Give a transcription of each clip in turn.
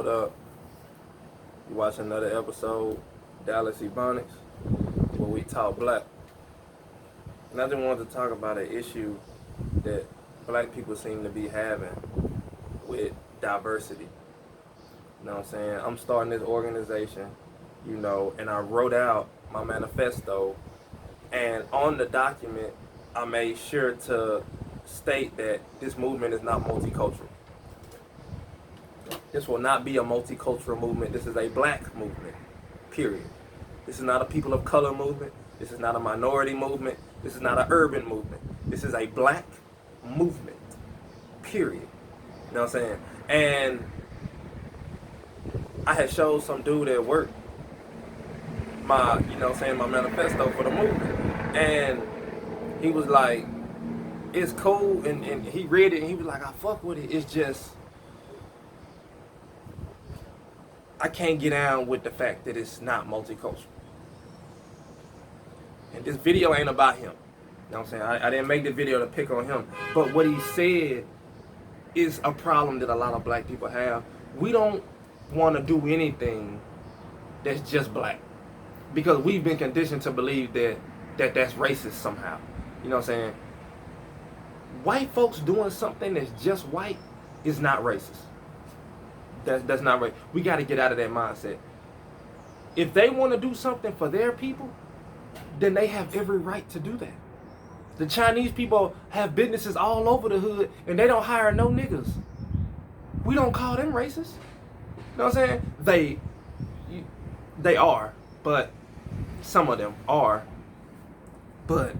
What up? You watch another episode, Dallas Ebonics, where we talk black. And I just wanted to talk about an issue that black people seem to be having with diversity. You know what I'm saying? I'm starting this organization, and I wrote out my manifesto, and on the document, I made sure to state that this movement is not multicultural. This will not be a multicultural movement. This is a black movement, period. This is not a people of color movement. This is not a minority movement. This is not an urban movement. This is a black movement, period. You know what I'm saying? And I had showed some dude at work my manifesto for the movement. And he was like, it's cool. And he read it and he was like, I fuck with it. It's just, I can't get down with the fact that it's not multicultural. And this video ain't about him. You know what I'm saying? I didn't make the video to pick on him. But what he said is a problem that a lot of black people have. We don't want to do anything that's just black. Because we've been conditioned to believe that that's racist somehow. You know what I'm saying? White folks doing something that's just white is not racist. That's not right. We got to get out of that mindset. If they want to do something for their people, then they have every right to do that. The Chinese people have businesses all over the hood and they don't hire no niggas. We don't call them racist. You know what I'm saying? They are, but some of them are. But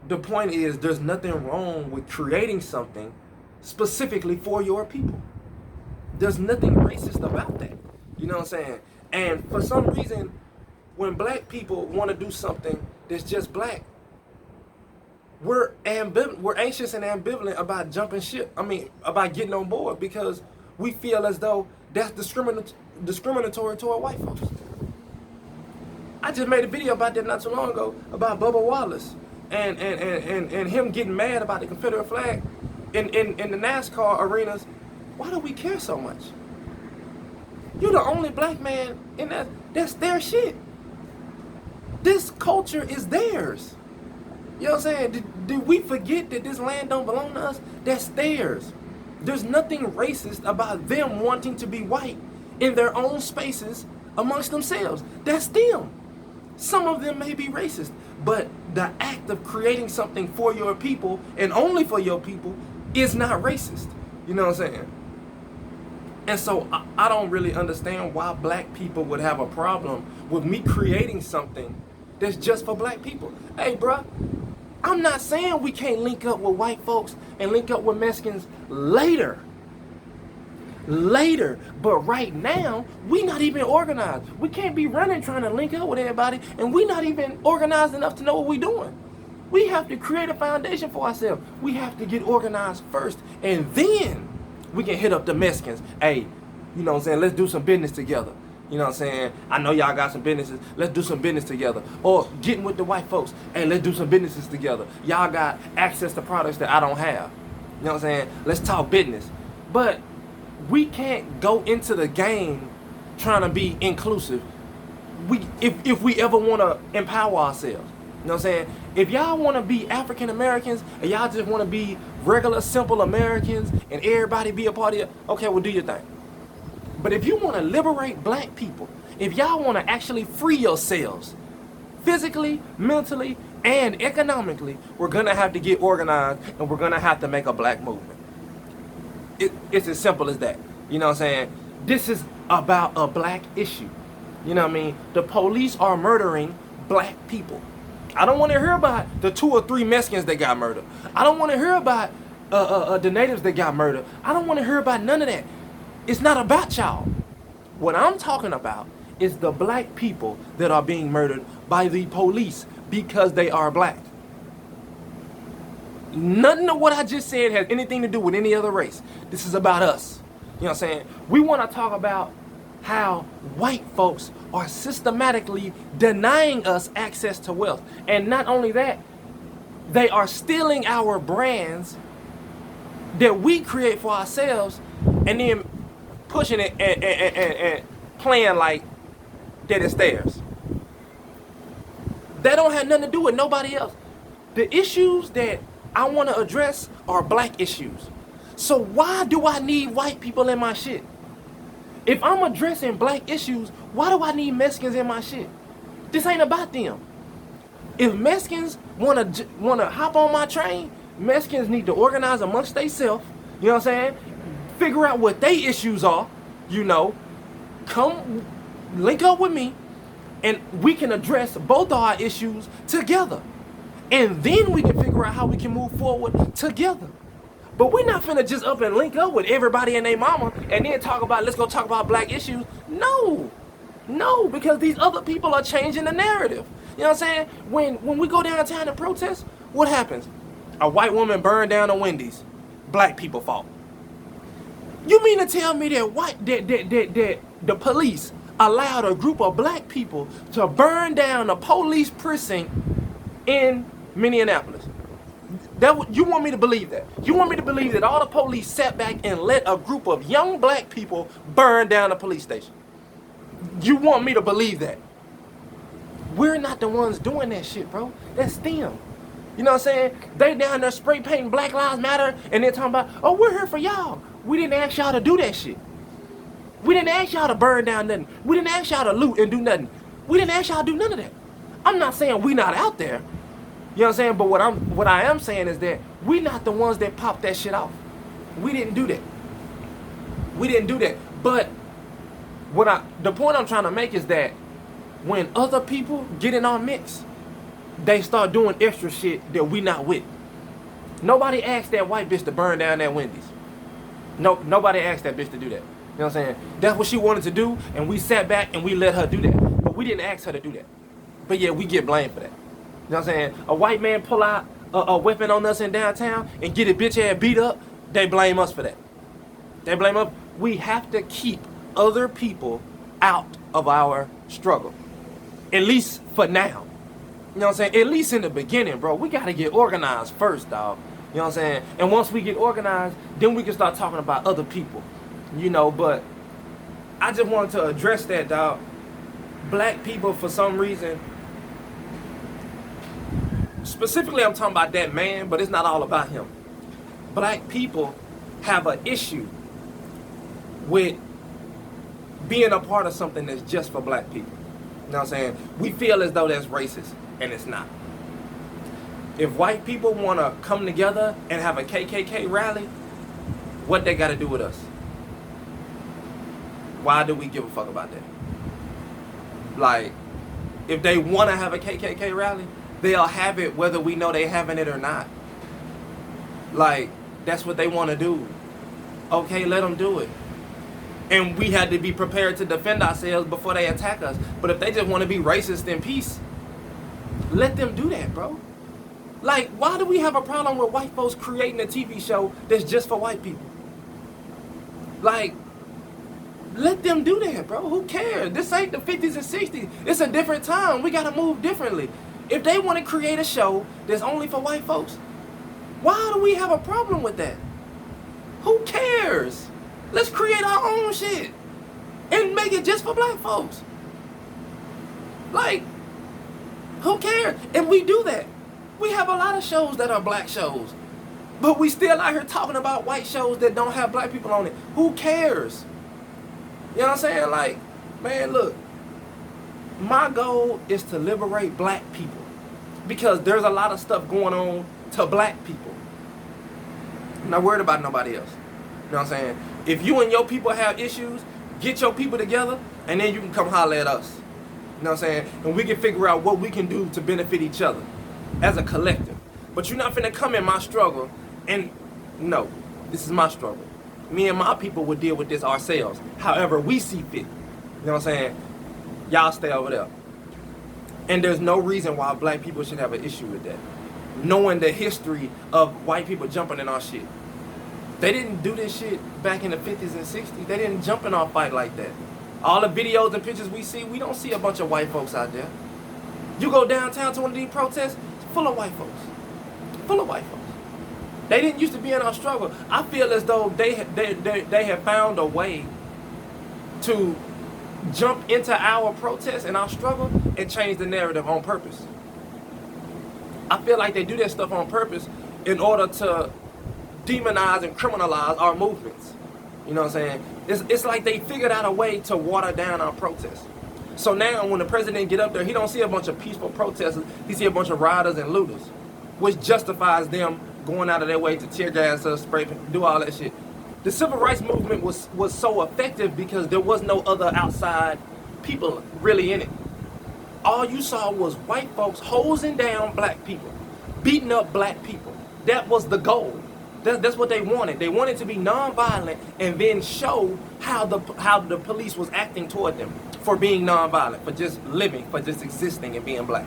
the point is, there's nothing wrong with creating something specifically for your people. There's nothing racist about that. You know what I'm saying? And for some reason, when black people want to do something that's just black, we're anxious and ambivalent about jumping ship. About getting on board, because we feel as though that's discriminatory toward white folks. I just made a video about that not too long ago about Bubba Wallace and him getting mad about the Confederate flag in the NASCAR arenas. Why do we care so much? You're the only black man in that. That's their shit. This culture is theirs. You know what I'm saying? Did we forget that this land don't belong to us? That's theirs. There's nothing racist about them wanting to be white in their own spaces amongst themselves. That's them. Some of them may be racist, but the act of creating something for your people and only for your people is not racist. You know what I'm saying? And so I don't really understand why black people would have a problem with me creating something that's just for black people. Hey, bruh, I'm not saying we can't link up with white folks and link up with Mexicans later. But right now, we not even organized. We can't be running trying to link up with everybody, and we not even organized enough to know what we're doing. We have to create a foundation for ourselves. We have to get organized first, and then we can hit up the Mexicans. Hey, you know what I'm saying? Let's do some business together. You know what I'm saying? I know y'all got some businesses. Let's do some business together. Or getting with the white folks. Hey, let's do some businesses together. Y'all got access to products that I don't have. You know what I'm saying? Let's talk business. But we can't go into the game trying to be inclusive. If we ever want to empower ourselves. You know what I'm saying? If y'all want to be African Americans and y'all just want to be regular, simple Americans and everybody be a part of it, okay, well, do your thing. But if you want to liberate black people, if y'all want to actually free yourselves, physically, mentally, and economically, we're going to have to get organized and we're going to have to make a black movement. It's as simple as that. You know what I'm saying? This is about a black issue. You know what I mean? The police are murdering black people. I don't want to hear about the 2 or 3 Mexicans that got murdered. I don't want to hear about the natives that got murdered. I don't want to hear about none of that. It's not about y'all. What I'm talking about is the black people that are being murdered by the police because they are black. Nothing of what I just said has anything to do with any other race. This is about us. You know what I'm saying? We want to talk about how white folks are systematically denying us access to wealth. And not only that, they are stealing our brands that we create for ourselves and then pushing it and playing like that it's theirs. That don't have nothing to do with nobody else. The issues that I want to address are black issues. So why do I need white people in my shit? If I'm addressing black issues, why do I need Mexicans in my shit? This ain't about them. If Mexicans wanna hop on my train, Mexicans need to organize amongst themselves. You know what I'm saying? Figure out what their issues are. You know, come link up with me, and we can address both of our issues together. And then we can figure out how we can move forward together. But we're not finna just up and link up with everybody and their mama and then let's go talk about black issues. No, because these other people are changing the narrative. You know what I'm saying? When we go downtown and protest, what happens? A white woman burned down a Wendy's. Black people fault. You mean to tell me that the police allowed a group of black people to burn down a police precinct in Minneapolis? You want me to believe that? You want me to believe that all the police sat back and let a group of young black people burn down a police station? You want me to believe that? We're not the ones doing that shit, bro. That's them. You know what I'm saying? They down there spray painting Black Lives Matter and they're talking about, oh, we're here for y'all. We didn't ask y'all to do that shit. We didn't ask y'all to burn down nothing. We didn't ask y'all to loot and do nothing. We didn't ask y'all to do none of that. I'm not saying we not out there. You know what I'm saying? But what I am saying is that we not the ones that popped that shit off. We didn't do that. We didn't do that. But the point I'm trying to make is that when other people get in our mix, they start doing extra shit that we not with. Nobody asked that white bitch to burn down that Wendy's. Nobody asked that bitch to do that. You know what I'm saying? That's what she wanted to do, and we sat back and we let her do that. But we didn't ask her to do that. But yeah, we get blamed for that. You know what I'm saying? A white man pull out a weapon on us in downtown and get a bitch ass beat up, they blame us for that. They blame us. We have to keep other people out of our struggle. At least for now. You know what I'm saying? At least in the beginning, bro. We got to get organized first, dog. You know what I'm saying? And once we get organized, then we can start talking about other people. You know, but I just wanted to address that, dog. Black people, for some reason, specifically I'm talking about that man, but it's not all about him. Black people have an issue with being a part of something that's just for black people. You know what I'm saying? We feel as though that's racist, and it's not. If white people want to come together and have a KKK rally, what they got to do with us? Why do we give a fuck about that? Like, if they want to have a KKK rally, they'll have it whether we know they having it or not. Like, that's what they want to do. Okay, let them do it. And we had to be prepared to defend ourselves before they attack us. But if they just want to be racist in peace, let them do that, bro. Like, why do we have a problem with white folks creating a TV show that's just for white people? Like, let them do that, bro. Who cares? This ain't the 50s and 60s. It's a different time. We got to move differently. If they want to create a show that's only for white folks, why do we have a problem with that? Who cares? Let's create our own shit and make it just for black folks. Like, who cares? And we do that. We have a lot of shows that are black shows, but we still out here talking about white shows that don't have black people on it. Who cares? You know what I'm saying? Like, man, look, my goal is to liberate black people because there's a lot of stuff going on to black people. I'm not worried about nobody else. You know what I'm saying? If you and your people have issues, get your people together, and then you can come holler at us. You know what I'm saying? And we can figure out what we can do to benefit each other as a collective. But you're not finna come in my struggle and, no, this is my struggle. Me and my people will deal with this ourselves, however we see fit. You know what I'm saying? Y'all stay over there. And there's no reason why black people should have an issue with that. Knowing the history of white people jumping in our shit. They didn't do this shit back in the 50s and 60s. They didn't jump in our fight like that. All the videos and pictures we see, we don't see a bunch of white folks out there. You go downtown to one of these protests, it's full of white folks. Full of white folks. They didn't used to be in our struggle. I feel as though they have found a way to jump into our protest and our struggle and change the narrative on purpose. I feel like they do that stuff on purpose in order to demonize and criminalize our movements. You know what I'm saying? It's like they figured out a way to water down our protests. So now when the president get up there, he don't see a bunch of peaceful protesters. He see a bunch of rioters and looters, which justifies them going out of their way to tear gas us, spray, do all that shit. The civil rights movement was so effective because there was no other outside people really in it. All you saw was white folks hosing down black people, beating up black people. That was the goal. That's what they wanted. They wanted to be nonviolent and then show how the police was acting toward them for being nonviolent, for just living, for just existing and being black.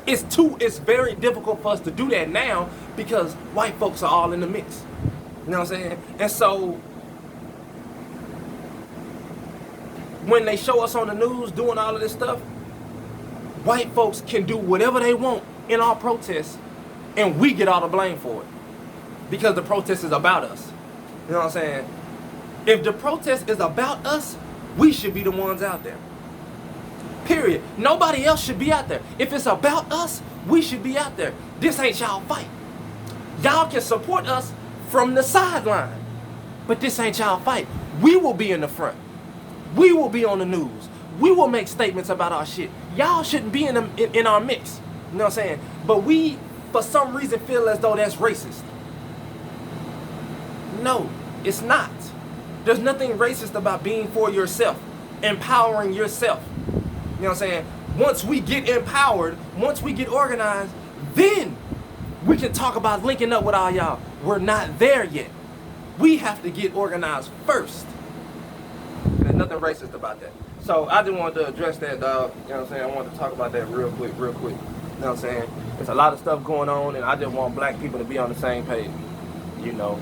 It's very difficult for us to do that now because white folks are all in the mix. You know what I'm saying? And so when they show us on the news doing all of this stuff, white folks can do whatever they want in our protests and we get all the blame for it because the protest is about us. You know what I'm saying? If the protest is about us, we should be the ones out there. Period. Nobody else should be out there. If it's about us, we should be out there. This ain't y'all fight. Y'all can support us from the sideline, but this ain't y'all fight. We will be in the front. We will be on the news. We will make statements about our shit. Y'all shouldn't be in our mix. You know what I'm saying? But we, for some reason, feel as though that's racist. No, it's not. There's nothing racist about being for yourself, empowering yourself. You know what I'm saying? Once we get empowered, once we get organized, then we can talk about linking up with all y'all. We're not there yet. We have to get organized first. There's nothing racist about that. So I just wanted to address that, dog. You know what I'm saying? I wanted to talk about that real quick. You know what I'm saying? There's a lot of stuff going on, and I just want black people to be on the same page. You know.